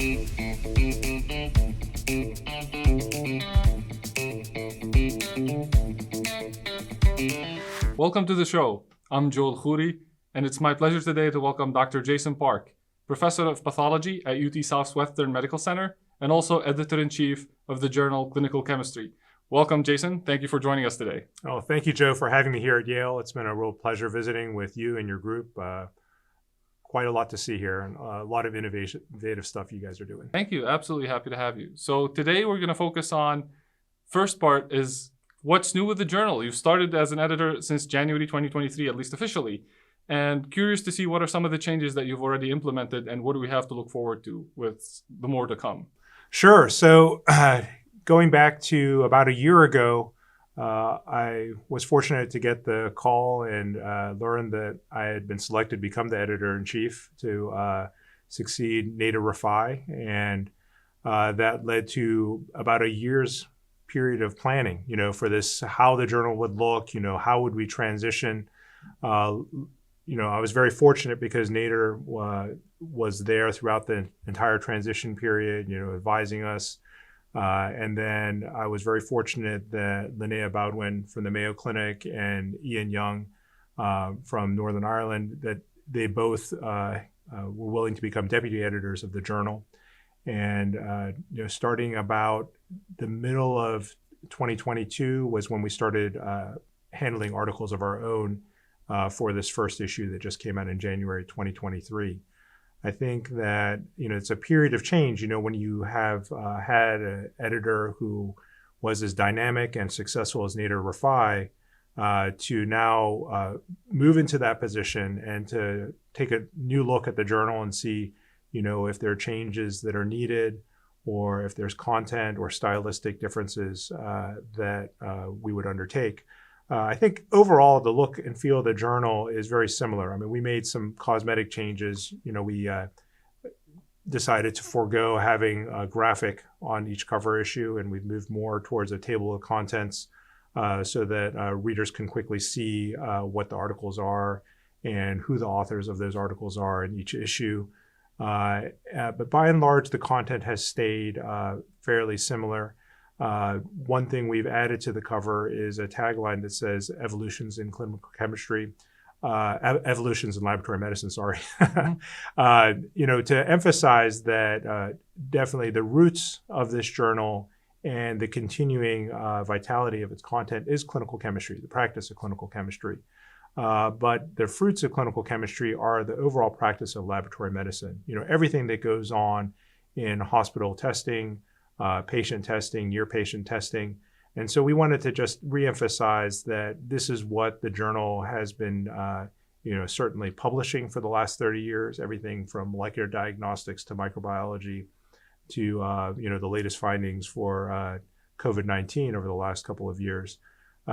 Welcome to the show. I'm El-Khoury, and it's my pleasure today to welcome Dr. Jason Park, Professor of Pathology at UT Southwestern Medical Center, and also Editor-in-Chief of the journal Clinical Chemistry. Welcome, Jason. Thank you for joining us today. Oh, thank you, Joe, for having me here at Yale. It's been a real pleasure visiting with you and your group. Quite a lot to see here, and a lot of innovative stuff you guys are doing. Thank you. Absolutely happy to have you. So today we're going to focus on, first part is what's new with the journal. You've started as an editor since January 2023, at least officially, and curious to see what are some of the changes that you've already implemented and what do we have to look forward to with the more to come. Sure. So going back to about a year ago, I was fortunate to get the call and learn that I had been selected to become the editor-in-chief to succeed Nader Rafai. And that led to about a year's period of planning, for this, how the journal would look, how would we transition. I was very fortunate because Nader was there throughout the entire transition period, advising us. And then I was very fortunate that Linnea Baldwin from the Mayo Clinic and Ian Young from Northern Ireland, that they both were willing to become deputy editors of the journal. And starting about the middle of 2022 was when we started handling articles of our own for this first issue that just came out in January 2023. I think that, it's a period of change, when you have had an editor who was as dynamic and successful as Nader Rafai, to now move into that position and to take a new look at the journal and see, if there are changes that are needed or if there's content or stylistic differences that we would undertake. I think overall, the look and feel of the journal is very similar. I mean, we made some cosmetic changes. We decided to forego having a graphic on each cover issue, and we've moved more towards a table of contents so that readers can quickly see what the articles are and who the authors of those articles are in each issue. But by and large, the content has stayed fairly similar. One thing we've added to the cover is a tagline that says evolutions in clinical chemistry, evolutions in laboratory medicine, sorry. To emphasize that definitely the roots of this journal and the continuing vitality of its content is clinical chemistry, the practice of clinical chemistry. But the fruits of clinical chemistry are the overall practice of laboratory medicine. Everything that goes on in hospital testing, patient testing, near patient testing. And so we wanted to just reemphasize that this is what the journal has been, certainly publishing for the last 30 years, everything from molecular diagnostics to microbiology to, the latest findings for COVID-19 over the last couple of years.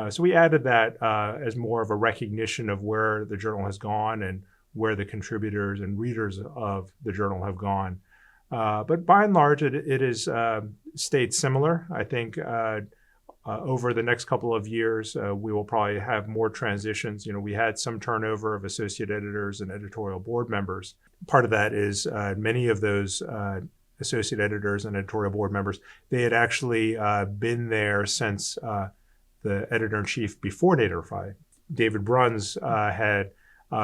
So we added that as more of a recognition of where the journal has gone and where the contributors and readers of the journal have gone. But by and large, it has stayed similar. I think over the next couple of years, we will probably have more transitions. We had some turnover of associate editors and editorial board members. Part of that is many of those associate editors and editorial board members, they had actually been there since the editor-in-chief before Nader Rafai. David Bruns had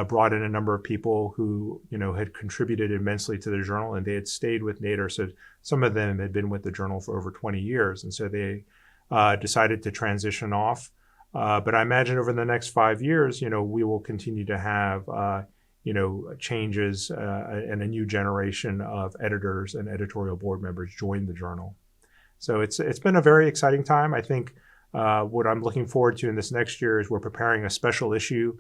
brought in a number of people who, had contributed immensely to the journal, and they had stayed with Nader. So some of them had been with the journal for over 20 years. And so they decided to transition off. But I imagine over the next 5 years, we will continue to have, changes and a new generation of editors and editorial board members join the journal. So it's been a very exciting time. I think what I'm looking forward to in this next year is we're preparing a special issue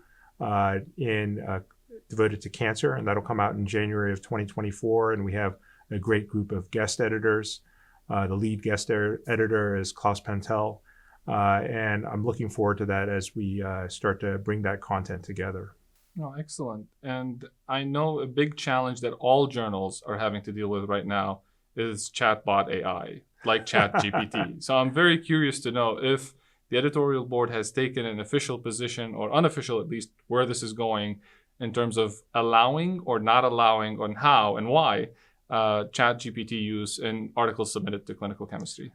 devoted to cancer, and that'll come out in January of 2024. And we have a great group of guest editors. The lead guest editor is Klaus Pentel, and I'm looking forward to that as we start to bring that content together. Oh, excellent. And I know a big challenge that all journals are having to deal with right now is ChatBot AI, like ChatGPT. So I'm very curious to know if the editorial board has taken an official position, or unofficial at least, where this is going in terms of allowing or not allowing, on how and why ChatGPT use in articles submitted to clinical chemistry?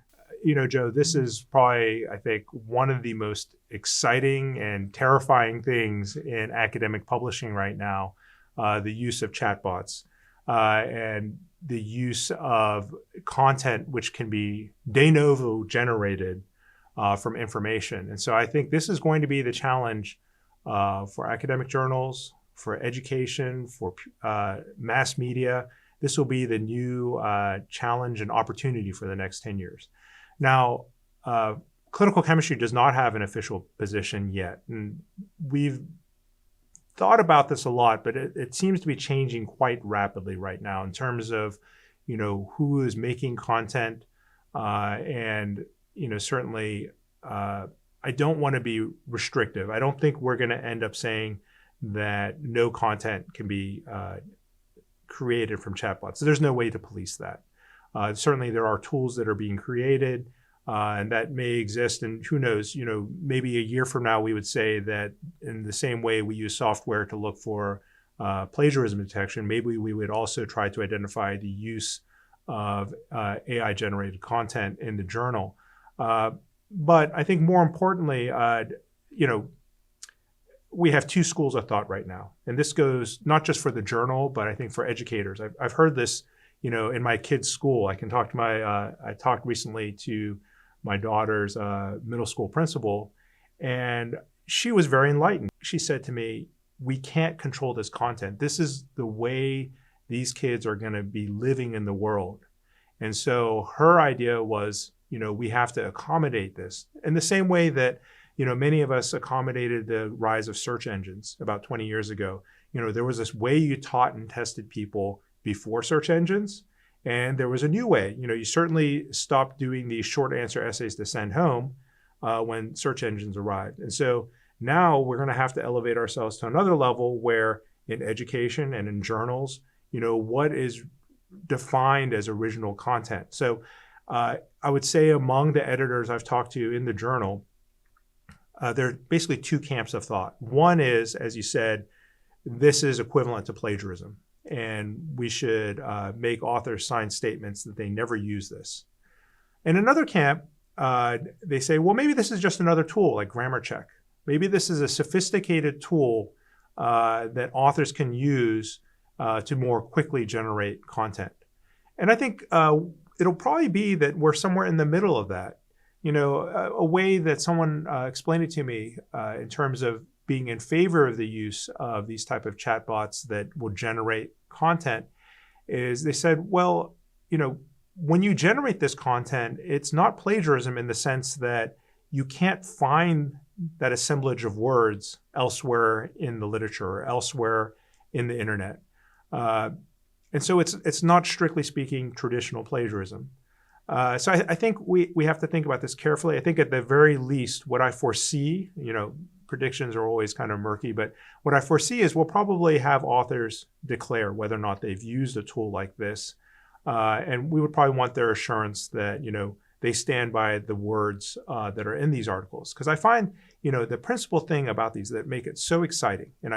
Joe, this is probably, I think, one of the most exciting and terrifying things in academic publishing right now, the use of chatbots and the use of content which can be de novo generated from information. And so I think this is going to be the challenge for academic journals, for education, for mass media. This will be the new challenge and opportunity for the next 10 years. Now, clinical chemistry does not have an official position yet. And we've thought about this a lot, but it seems to be changing quite rapidly right now in terms of, who is making content. And, certainly, I don't want to be restrictive. I don't think we're going to end up saying that no content can be created from chatbots. So there's no way to police that. Certainly, there are tools that are being created, and that may exist. And who knows? Maybe a year from now, we would say that in the same way we use software to look for plagiarism detection, maybe we would also try to identify the use of AI-generated content in the journal. But I think more importantly, we have two schools of thought right now, and this goes not just for the journal, but I think for educators. I've heard this. In my kids' school, I talked recently to my daughter's middle school principal, and she was very enlightened. She said to me, we can't control this content. This is the way these kids are going to be living in the world. And so her idea was, we have to accommodate this in the same way that, many of us accommodated the rise of search engines about 20 years ago. There was this way you taught and tested people before search engines. And there was a new way. You certainly stopped doing these short answer essays to send home when search engines arrived. And so now we're going to have to elevate ourselves to another level where in education and in journals, what is defined as original content. So I would say among the editors I've talked to in the journal, there are basically two camps of thought. One is, as you said, this is equivalent to plagiarism, and we should make authors sign statements that they never use this. In another camp, they say, well, maybe this is just another tool like grammar check. Maybe this is a sophisticated tool that authors can use to more quickly generate content. And I think it'll probably be that we're somewhere in the middle of that. A way that someone explained it to me in terms of being in favor of the use of these type of chatbots that will generate content is they said, well, when you generate this content, it's not plagiarism in the sense that you can't find that assemblage of words elsewhere in the literature or elsewhere in the internet. And so it's not strictly speaking traditional plagiarism. So I think we have to think about this carefully. I think at the very least, what I foresee, predictions are always kind of murky, but what I foresee is we'll probably have authors declare whether or not they've used a tool like this. And we would probably want their assurance that, they stand by the words that are in these articles. Because I find, the principal thing about these that make it so exciting, and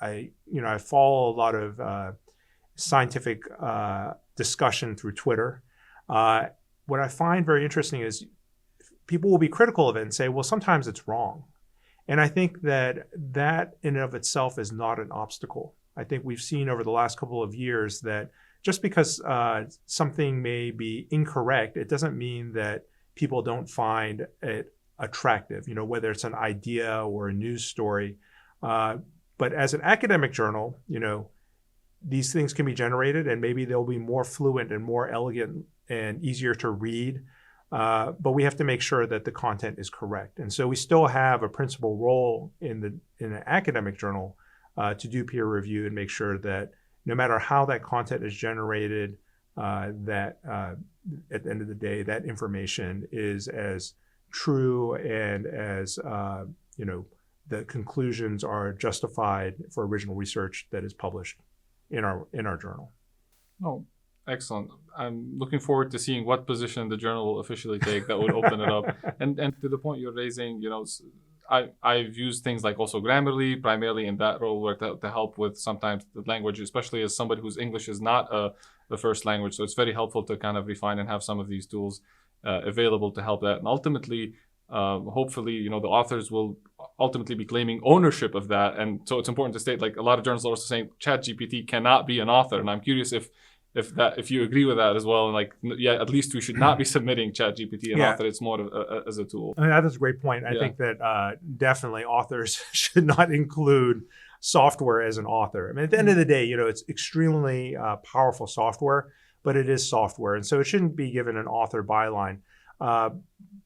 I follow a lot of scientific discussion through Twitter. What I find very interesting is people will be critical of it and say, well, sometimes it's wrong. And I think that in and of itself is not an obstacle. I think we've seen over the last couple of years that just because something may be incorrect, it doesn't mean that people don't find it attractive, whether it's an idea or a news story. But as an academic journal, these things can be generated and maybe they'll be more fluent and more elegant and easier to read. But we have to make sure that the content is correct. And so we still have a principal role in an academic journal to do peer review and make sure that no matter how that content is generated, that at the end of the day, that information is as true and as, the conclusions are justified for original research that is published in our journal. Oh, excellent. I'm looking forward to seeing what position the journal will officially take that would open it up. And to the point you're raising, I've used things like also Grammarly, primarily in that role, where to help with sometimes the language, especially as somebody whose English is not the first language. So it's very helpful to kind of refine and have some of these tools available to help that. And ultimately, hopefully, the authors will ultimately be claiming ownership of that. And so it's important to state, like, a lot of journals are also saying ChatGPT cannot be an author. And I'm curious if you agree with that as well. And like, yeah, at least we should not be submitting ChatGPT an author. It's more as a tool. I mean, that is a great point. I think that definitely authors should not include software as an author. I mean, at the end of the day, it's extremely powerful software, but it is software. And so it shouldn't be given an author byline.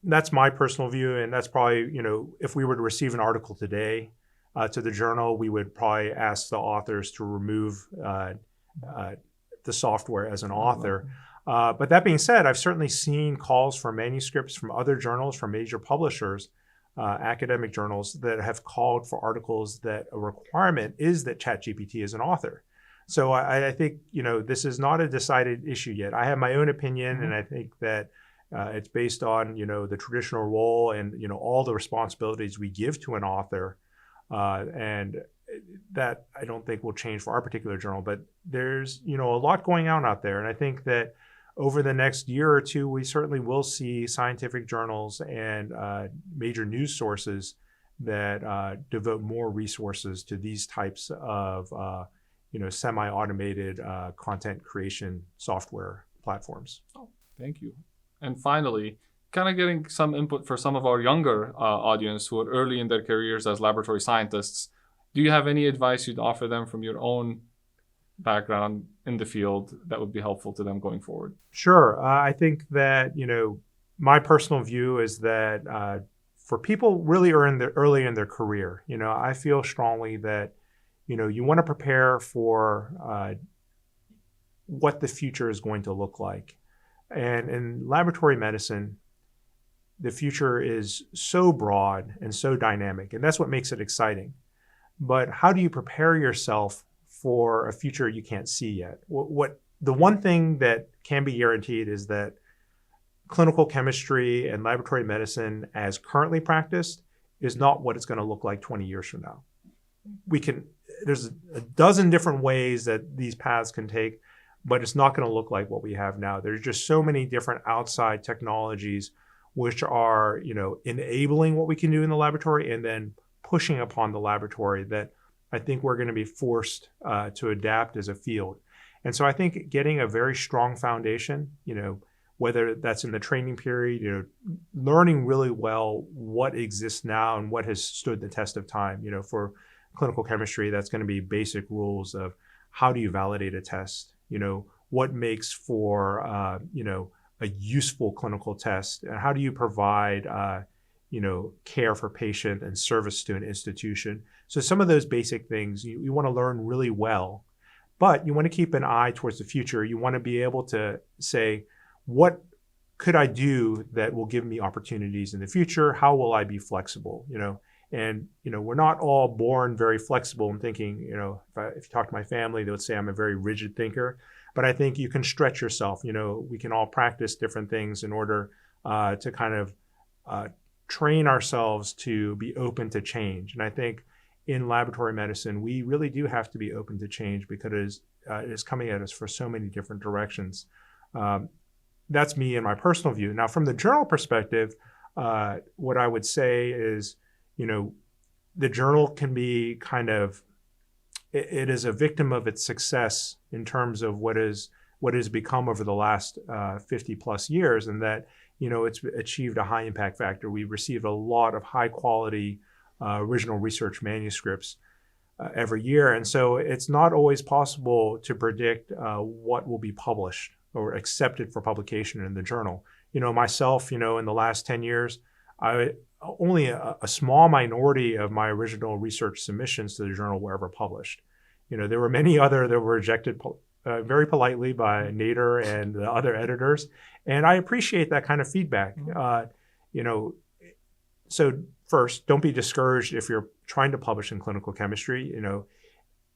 That's my personal view. And that's probably, if we were to receive an article today to the journal, we would probably ask the authors to remove the software as an author. But that being said, I've certainly seen calls for manuscripts from other journals, from major publishers, academic journals, that have called for articles that a requirement is that ChatGPT is an author. So I think, this is not a decided issue yet. I have my own opinion, and I think that it's based on, the traditional role and, all the responsibilities we give to an author. And that I don't think will change for our particular journal, but there's, a lot going on out there. And I think that over the next year or two, we certainly will see scientific journals and major news sources that devote more resources to these types of, semi-automated content creation software platforms. Oh, thank you. And finally, kind of getting some input for some of our younger audience who are early in their careers as laboratory scientists. Do you have any advice you'd offer them from your own background in the field that would be helpful to them going forward? Sure. I think that, my personal view is that for people really early in their career, I feel strongly that, you want to prepare for what the future is going to look like. And in laboratory medicine, the future is so broad and so dynamic, and that's what makes it exciting. But how do you prepare yourself for a future you can't see yet? The one thing that can be guaranteed is that clinical chemistry and laboratory medicine as currently practiced is not what it's going to look like 20 years from now. There's a dozen different ways that these paths can take, but it's not going to look like what we have now. There's just so many different outside technologies which are, enabling what we can do in the laboratory and then pushing upon the laboratory that I think we're going to be forced to adapt as a field. And so I think getting a very strong foundation, whether that's in the training period, learning really well what exists now and what has stood the test of time. For clinical chemistry, that's going to be basic rules of how do you validate a test, what makes for, a useful clinical test, and how do you provide, care for patient and service to an institution. So some of those basic things you want to learn really well, but you want to keep an eye towards the future. You want to be able to say, what could I do that will give me opportunities in the future? How will I be flexible? And we're not all born very flexible and thinking, if you talk to my family, they would say I'm a very rigid thinker, but I think you can stretch yourself. We can all practice different things in order to kind of train ourselves to be open to change. And I think in laboratory medicine, we really do have to be open to change because it is coming at us for so many different directions. That's me and my personal view. Now, from the journal perspective, what I would say is, the journal can be it is a victim of its success in terms of what has become over the last 50 plus years, and that, it's achieved a high impact factor. We've received a lot of high quality original research manuscripts every year. And so it's not always possible to predict what will be published or accepted for publication in the journal. Myself, in the last 10 years, only a small minority of my original research submissions to the journal were ever published. There were many other that were rejected very politely by Nader and the other editors. And I appreciate that kind of feedback. So first, don't be discouraged if you're trying to publish in clinical chemistry,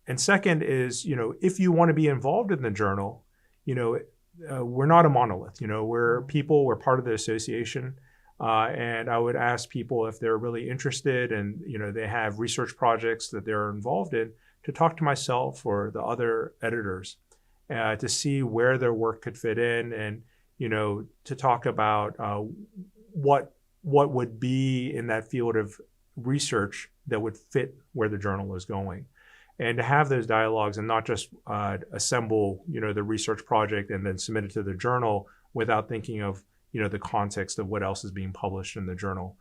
And second is, if you want to be involved in the journal, we're not a monolith. We're people, we're part of the association. And I would ask people if they're really interested and they have research projects that they're involved in, to talk to myself or the other editors to see where their work could fit in, and to talk about what would be in that field of research that would fit where the journal is going, and to have those dialogues and not just assemble the research project and then submit it to the journal without thinking of the context of what else is being published in the journal.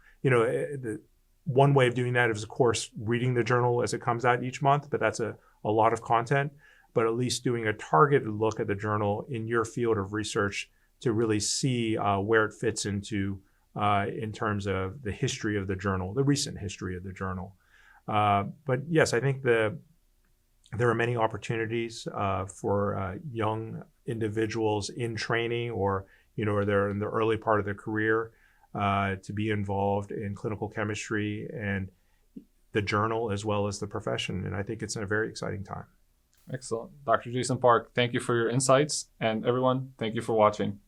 One way of doing that is, of course, reading the journal as it comes out each month, but that's a lot of content. But at least doing a targeted look at the journal in your field of research to really see where it fits into in terms of the history of the journal, the recent history of the journal. But yes, I think there are many opportunities for young individuals in training or they're in the early part of their career to be involved in clinical chemistry and the journal as well as the profession. And I think it's a very exciting time. Excellent. Dr. Jason Park, thank you for your insights. And everyone, thank you for watching.